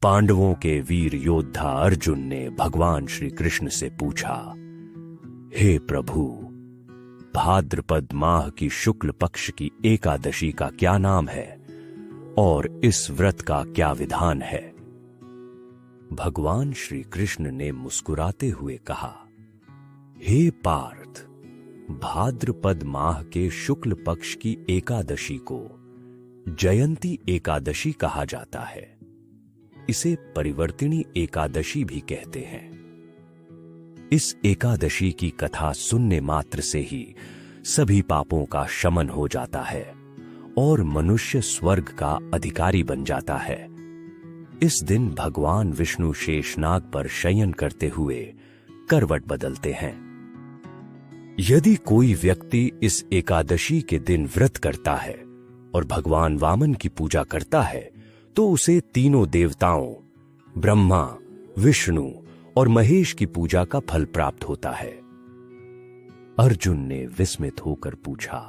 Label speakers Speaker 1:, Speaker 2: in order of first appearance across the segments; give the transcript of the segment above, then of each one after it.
Speaker 1: पांडवों के वीर योद्धा अर्जुन ने भगवान श्री कृष्ण से पूछा, हे प्रभु, भाद्रपद माह की शुक्ल पक्ष की एकादशी का क्या नाम है और इस व्रत का क्या विधान है? भगवान श्री कृष्ण ने मुस्कुराते हुए कहा, हे पार्थ, भाद्रपद माह के शुक्ल पक्ष की एकादशी को जयंती एकादशी कहा जाता है। इसे परिवर्तिनी एकादशी भी कहते हैं। इस एकादशी की कथा सुनने मात्र से ही सभी पापों का शमन हो जाता है और मनुष्य स्वर्ग का अधिकारी बन जाता है। इस दिन भगवान विष्णु शेषनाग पर शयन करते हुए करवट बदलते हैं। यदि कोई व्यक्ति इस एकादशी के दिन व्रत करता है और भगवान वामन की पूजा करता है तो उसे तीनों देवताओं ब्रह्मा, विष्णु और महेश की पूजा का फल प्राप्त होता है। अर्जुन ने विस्मित होकर पूछा,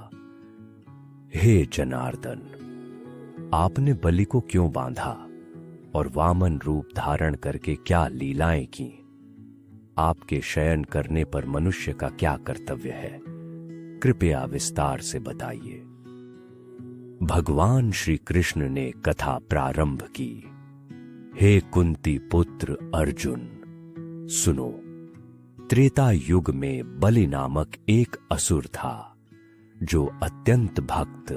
Speaker 1: हे जनार्दन, आपने बलि को क्यों बांधा और वामन रूप धारण करके क्या लीलाएं की? आपके शयन करने पर मनुष्य का क्या कर्तव्य है? कृपया विस्तार से बताइए। भगवान श्री कृष्ण ने कथा प्रारंभ की। हे कुंती पुत्र अर्जुन, सुनो। त्रेता युग में बलि नामक एक असुर था जो अत्यंत भक्त,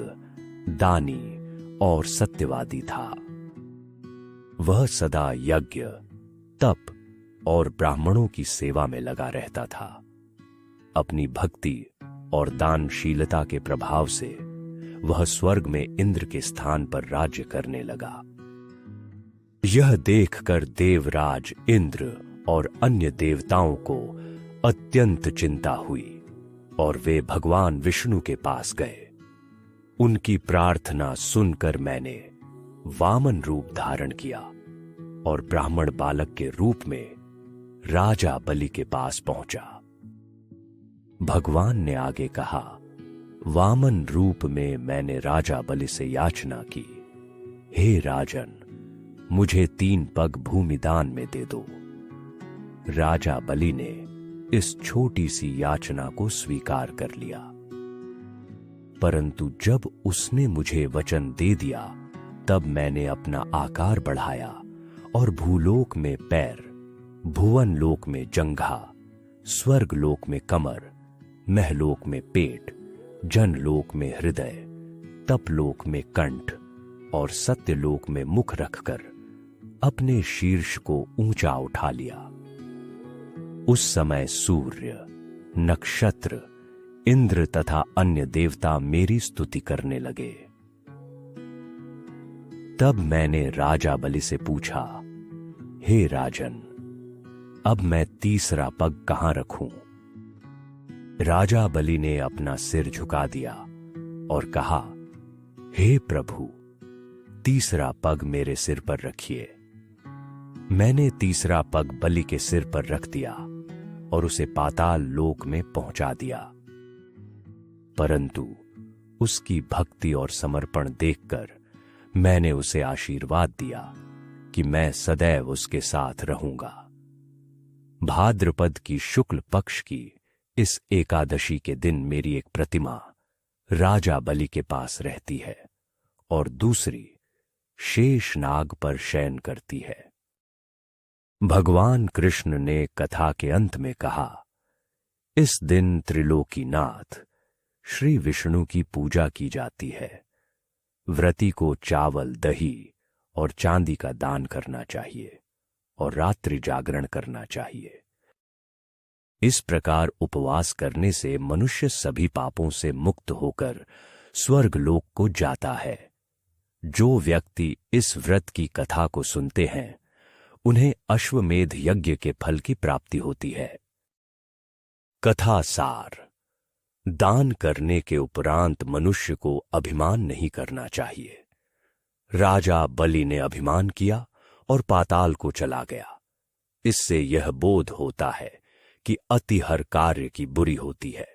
Speaker 1: दानी और सत्यवादी था। वह सदा यज्ञ, तप और ब्राह्मणों की सेवा में लगा रहता था। अपनी भक्ति और दानशीलता के प्रभाव से वह स्वर्ग में इंद्र के स्थान पर राज्य करने लगा। यह देखकर देवराज इंद्र और अन्य देवताओं को अत्यंत चिंता हुई और वे भगवान विष्णु के पास गए। उनकी प्रार्थना सुनकर मैंने वामन रूप धारण किया और ब्राह्मण बालक के रूप में राजा बलि के पास पहुंचा। भगवान ने आगे कहा, वामन रूप में मैंने राजा बलि से याचना की, हे राजन, मुझे 3 पग भूमि दान में दे दो। राजा बलि ने इस छोटी सी याचना को स्वीकार कर लिया, परंतु जब उसने मुझे वचन दे दिया तब मैंने अपना आकार बढ़ाया और भूलोक में पैर, भुवन लोक में जंघा, स्वर्ग लोक में कमर, महलोक में पेट, जनलोक में हृदय, तपलोक में कंठ और सत्यलोक में मुख रखकर अपने शीर्ष को ऊंचा उठा लिया। उस समय सूर्य, नक्षत्र, इंद्र तथा अन्य देवता मेरी स्तुति करने लगे। तब मैंने राजा बलि से पूछा, हे राजन, अब मैं तीसरा पग कहां रखूं? राजा बलि ने अपना सिर झुका दिया और कहा, हे प्रभु, तीसरा पग मेरे सिर पर रखिए। मैंने तीसरा पग बलि के सिर पर रख दिया और उसे पाताल लोक में पहुंचा दिया। परंतु उसकी भक्ति और समर्पण देखकर मैंने उसे आशीर्वाद दिया कि मैं सदैव उसके साथ रहूंगा। भाद्रपद की शुक्ल पक्ष की इस एकादशी के दिन मेरी एक प्रतिमा राजा बलि के पास रहती है और दूसरी शेषनाग पर शयन करती है। भगवान कृष्ण ने कथा के अंत में कहा, इस दिन त्रिलोकीनाथ श्री विष्णु की पूजा की जाती है। व्रती को चावल, दही और चांदी का दान करना चाहिए और रात्रि जागरण करना चाहिए। इस प्रकार उपवास करने से मनुष्य सभी पापों से मुक्त होकर स्वर्ग लोक को जाता है। जो व्यक्ति इस व्रत की कथा को सुनते हैं उन्हें अश्वमेध यज्ञ के फल की प्राप्ति होती है। कथा सार: दान करने के उपरांत मनुष्य को अभिमान नहीं करना चाहिए। राजा बलि ने अभिमान किया और पाताल को चला गया। इससे यह बोध होता है कि अति हर कार्य की बुरी होती है।